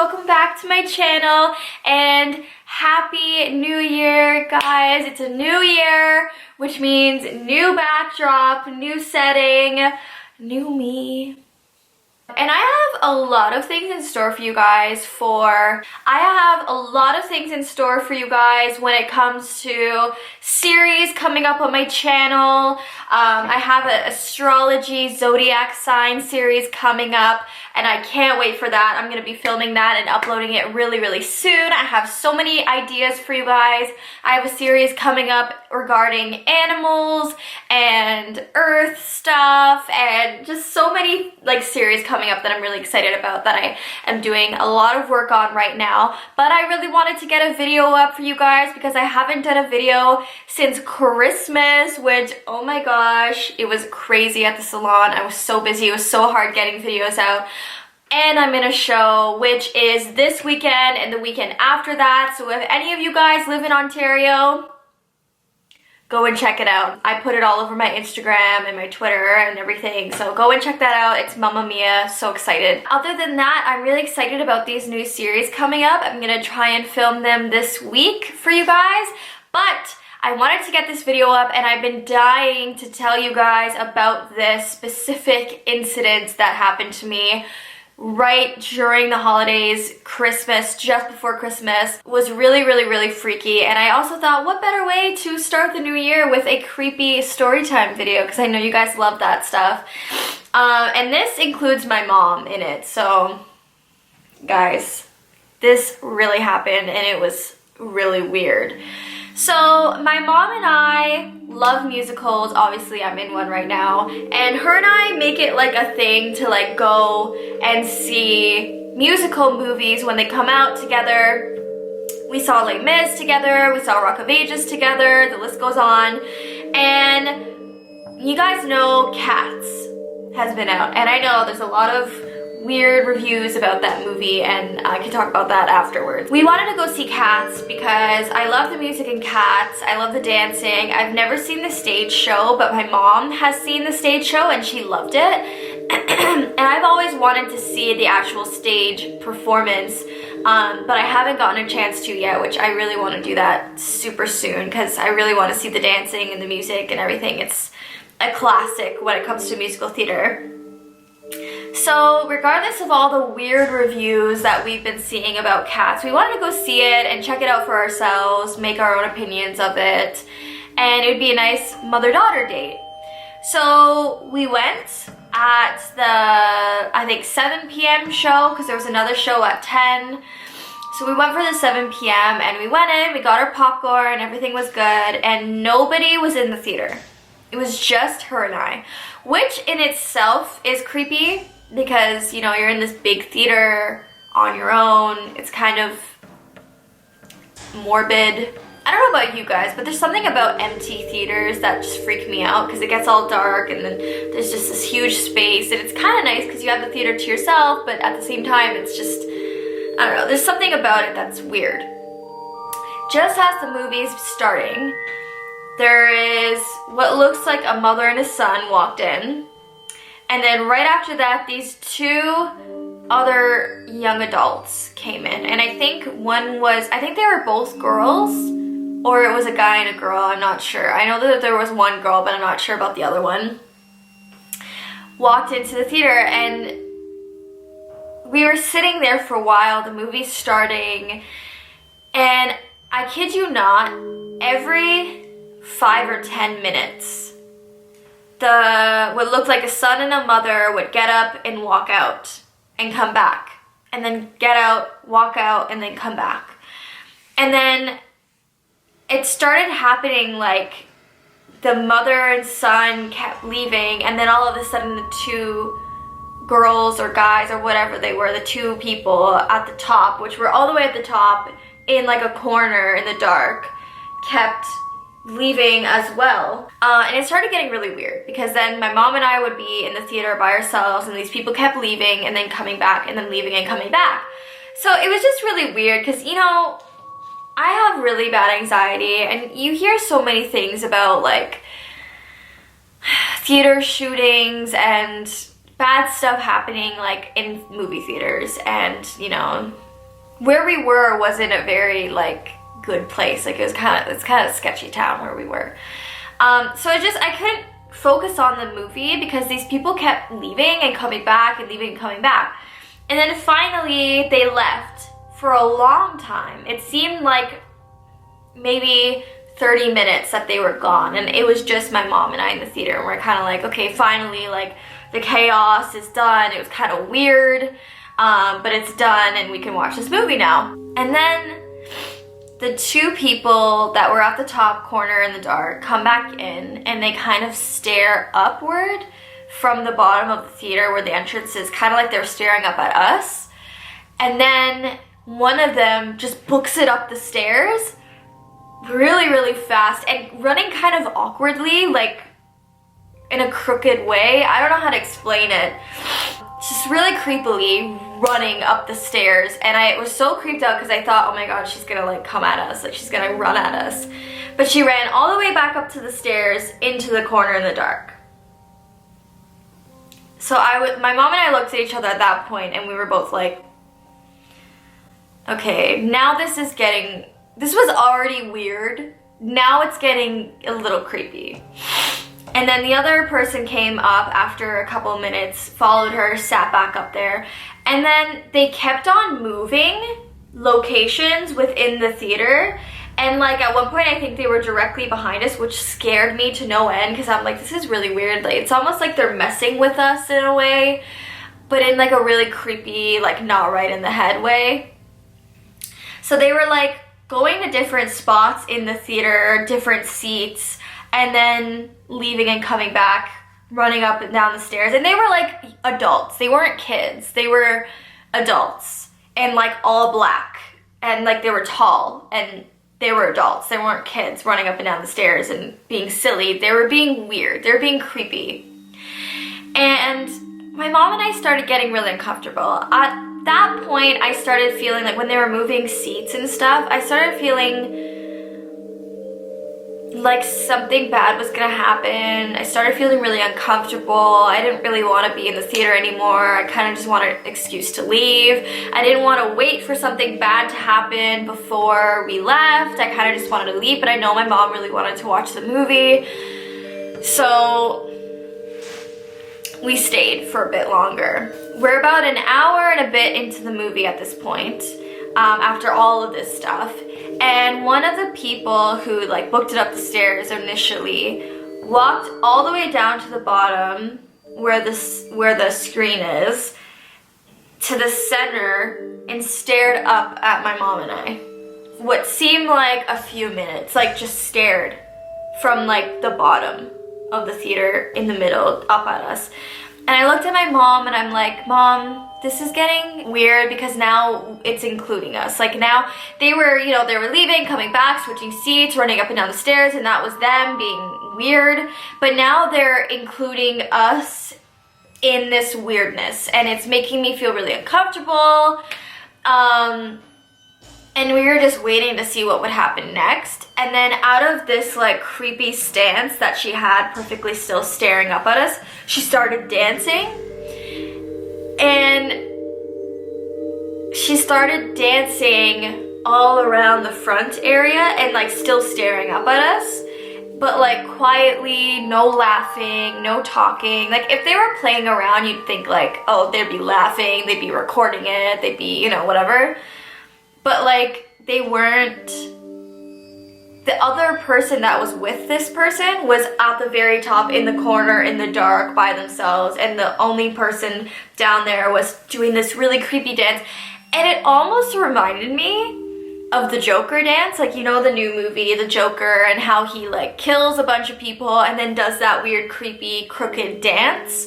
welcome back to my channel and happy new year, guys. It's a new year, which means new backdrop, new setting, new me. And I have a lot of things in store for you guys when it comes to series coming up on my channel. I have an astrology zodiac sign series coming up and I can't wait for that. I'm going to be filming that and uploading it really soon. I have so many ideas for you guys. I have a series coming up regarding animals and earth stuff and just so many series coming up that I'm really excited about that I am doing a lot of work on right now. But I really wanted to get a video up for you guys because I haven't done a video since Christmas, which, oh my gosh, it was crazy at the salon. I was so busy. It was so hard getting videos out. And I'm in a show which is this weekend and the weekend after that. So if any of you guys live in Ontario, go and check it out. I put it all over my Instagram and my Twitter and everything. So go and check that out. It's Mamma Mia. So excited. Other than that, I'm really excited about these new series coming up. I'm going to try and film them this week for you guys. But I wanted to get this video up and I've been dying to tell you guys about this specific incident that happened to me right during the holidays. Christmas, just before Christmas, was really freaky. And I also thought, what better way to start the new year with a creepy story time video, because I know you guys love that stuff. And this includes my mom in it. So guys, this really happened and it was really weird. So my mom and I love musicals. Obviously I'm in one right now, and her and I make it like a thing to go and see musical movies when they come out together. We saw Les Mis together, we saw Rock of Ages together, the list goes on. And you guys know Cats has been out, and I know there's a lot of weird reviews about that movie, and I can talk about that afterwards. We wanted to go see Cats because I love the music in Cats. I love the dancing. I've never seen the stage show, but my mom has seen the stage show and she loved it. And I've always wanted to see the actual stage performance, but I haven't gotten a chance to yet, which I really want to do that super soon because I really want to see the dancing and the music and everything. It's a classic when it comes to musical theater. So regardless of all the weird reviews that we've been seeing about Cats, we wanted to go see it and check it out for ourselves, make our own opinions of it, and it would be a nice mother-daughter date. So we went at the, I think, 7 p.m. show because there was another show at 10. So we went for the 7 p.m. and we went in, we got our popcorn, everything was good, and nobody was in the theater. It was just her and I, which in itself is creepy because, you know, you're in this big theater on your own. It's kind of morbid. I don't know about you guys, but there's something about empty theaters that just freak me out because it gets all dark and then there's just this huge space, and it's kind of nice because you have the theater to yourself, but at the same time it's just, I don't know, there's something about it that's weird. Just as the movie's starting, there is what looks like a mother and a son walked in, and then right after that these two other young adults came in, and I think they were both girls, or it was a guy and a girl, I'm not sure. I know that there was one girl, but I'm not sure about the other one. Walked into the theater, and we were sitting there for a while, the movie's starting, and I kid you not, every 5 or 10 minutes, what looked like a son and a mother would get up and walk out and come back, and then get out, walk out, and then come back. And then it started happening, like the mother and son kept leaving, and then all of a sudden the two girls or guys or whatever they were, the two people at the top, which were all the way at the top in like a corner in the dark, kept leaving as well. And it started getting really weird because then my mom and I would be in the theater by ourselves and these people kept leaving and then coming back and then leaving and coming back. So it was just really weird because, you know, I have really bad anxiety, and you hear so many things about like theater shootings and bad stuff happening like in movie theaters, and you know, where we were wasn't a very like good place. Like it's kind of a sketchy town where we were. So I couldn't focus on the movie because these people kept leaving and coming back and leaving and coming back. And then finally they left for a long time. It seemed like maybe 30 minutes that they were gone, and it was just my mom and I in the theater, and we're kind of like, okay, finally, like the chaos is done. It was kind of weird, but it's done and we can watch this movie now. And then the two people that were at the top corner in the dark come back in, and they kind of stare upward from the bottom of the theater where the entrance is, kind of like they're staring up at us. And then one of them just books it up the stairs really, really fast and running kind of awkwardly, like in a crooked way. I don't know how to explain it. Just really creepily running up the stairs, and I was so creeped out because I thought, oh my god, she's gonna like come at us, like she's gonna run at us. But she ran all the way back up to the stairs into the corner in the dark. So my mom and I looked at each other at that point, and we were both like, okay, now this was already weird. Now it's getting a little creepy. And then the other person came up after a couple of minutes, followed her, sat back up there, and then they kept on moving locations within the theater. And like at one point I think they were directly behind us, which scared me to no end because I'm like, this is really weird. Like it's almost like they're messing with us in a way, but in like a really creepy, like not right in the head way. So they were like going to different spots in the theater, different seats, and then leaving and coming back, running up and down the stairs. And they were like adults. They weren't kids. They were adults and like all black, and like they were tall, and they were adults. They weren't kids running up and down the stairs and being silly. They were being weird. They were being creepy. And my mom and I started getting really uncomfortable. At that point, I started feeling like when they were moving seats and stuff, I started feeling like something bad was gonna happen. I started feeling really uncomfortable. I didn't really want to be in the theater anymore. I kind of just wanted an excuse to leave. I didn't want to wait for something bad to happen before we left. I kind of just wanted to leave, but I know my mom really wanted to watch the movie. So we stayed for a bit longer. We're about an hour and a bit into the movie at this point, after all of this stuff. And one of the people who like booked it up the stairs initially walked all the way down to the bottom where the screen is, to the center, and stared up at my mom and I. What seemed like a few minutes, like just stared from like the bottom of the theater in the middle up at us. And I looked at my mom and I'm like, Mom, this is getting weird because now it's including us. Like now they were leaving, coming back, switching seats, running up and down the stairs, and that was them being weird. But now they're including us in this weirdness, and it's making me feel really uncomfortable. And we were just waiting to see what would happen next. And then out of this like creepy stance that she had, perfectly still staring up at us, she started dancing. And she started dancing all around the front area and like still staring up at us, but like quietly, no laughing, no talking. Like if they were playing around, you'd think like, oh, they'd be laughing, they'd be recording it, they'd be, whatever. But like they weren't. The other person that was with this person was at the very top in the corner in the dark by themselves, and the only person down there was doing this really creepy dance. And it almost reminded me of the Joker dance, like the new movie, The Joker, and how he like kills a bunch of people and then does that weird creepy crooked dance.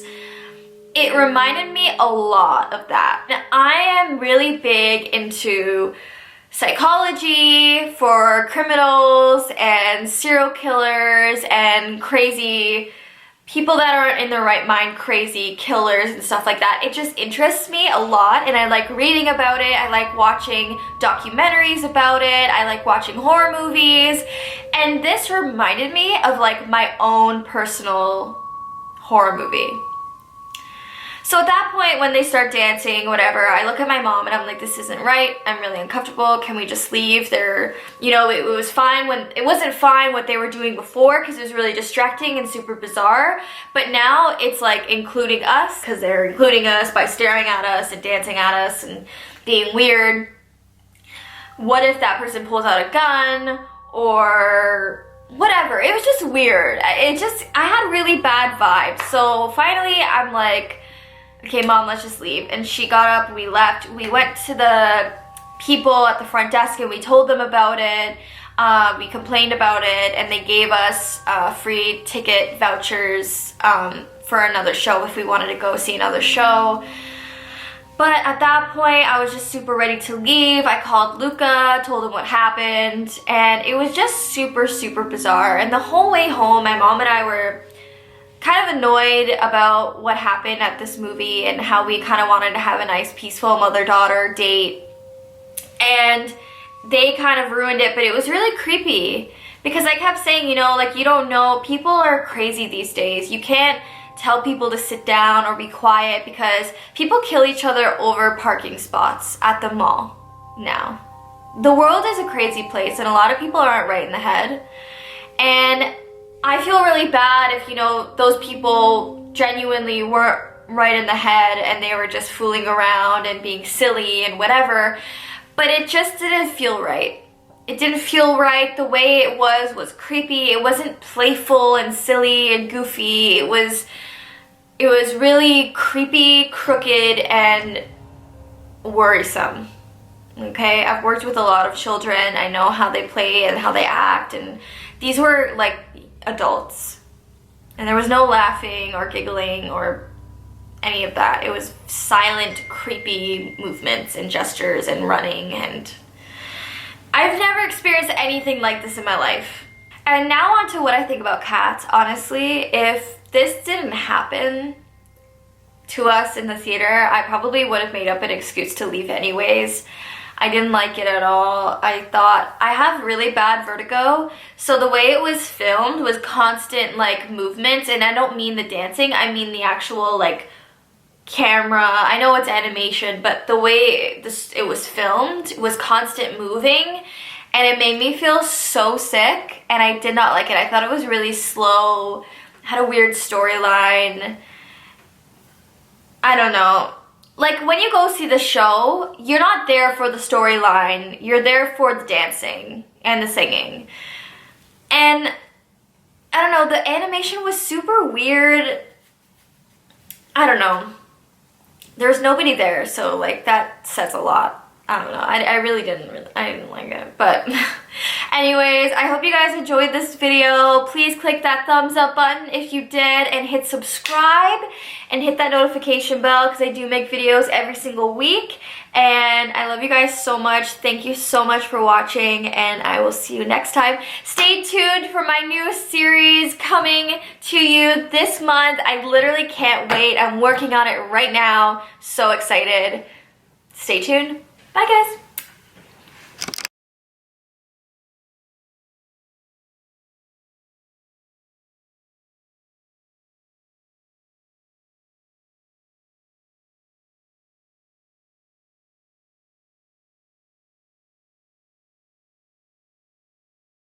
It reminded me a lot of that. Now, I am really big into psychology for criminals and serial killers and crazy people that aren't in their right mind, crazy killers and stuff like that. It just interests me a lot, and I like reading about it. I like watching documentaries about it. I like watching horror movies. And this reminded me of like my own personal horror movie. So at that point, when they start dancing, whatever, I look at my mom and I'm like, this isn't right. I'm really uncomfortable. Can we just leave? They're, you know, it was fine when, it wasn't fine what they were doing before because it was really distracting and super bizarre. But now it's like including us because they're including us by staring at us and dancing at us and being weird. What if that person pulls out a gun or whatever? It was just weird. I had really bad vibes. So finally I'm like, okay, Mom, let's just leave. And she got up, we left. We went to the people at the front desk and we told them about it. We complained about it and they gave us free ticket vouchers for another show if we wanted to go see another show. But at that point, I was just super ready to leave. I called Luca, told him what happened, and it was just super, super bizarre. And the whole way home, my mom and I were kind of annoyed about what happened at this movie and how we kind of wanted to have a nice, peaceful mother-daughter date. And they kind of ruined it, but it was really creepy because I kept saying, you know, like, you don't know, people are crazy these days. You can't tell people to sit down or be quiet because people kill each other over parking spots at the mall now. The world is a crazy place and a lot of people aren't right in the head. And I feel really bad if, you know, those people genuinely weren't right in the head and they were just fooling around and being silly and whatever. But it just didn't feel right. It didn't feel right. The way it was creepy. It wasn't playful and silly and goofy. It was really creepy, crooked, and worrisome. Okay, I've worked with a lot of children. I know how they play and how they act, and these were like adults. And there was no laughing or giggling or any of that. It was silent, creepy movements and gestures and running, and I've never experienced anything like this in my life. And now on to what I think about cats. Honestly, if this didn't happen to us in the theater, I probably would have made up an excuse to leave anyways. I didn't like it at all. I thought, I have really bad vertigo, so the way it was filmed was constant like movement, and I don't mean the dancing, I mean the actual like camera. I know it's animation, but the way it was filmed was constant moving, and it made me feel so sick, and I did not like it. I thought it was really slow, had a weird storyline. I don't know. Like, when you go see the show, you're not there for the storyline. You're there for the dancing and the singing. And I don't know, the animation was super weird. I don't know. There's nobody there, so like that says a lot. I don't know. I really didn't like it. But anyways, I hope you guys enjoyed this video. Please click that thumbs up button if you did, and hit subscribe and hit that notification bell because I do make videos every single week. And I love you guys so much. Thank you so much for watching, and I will see you next time. Stay tuned for my new series coming to you this month. I literally can't wait. I'm working on it right now. So excited. Stay tuned. Bye, guys.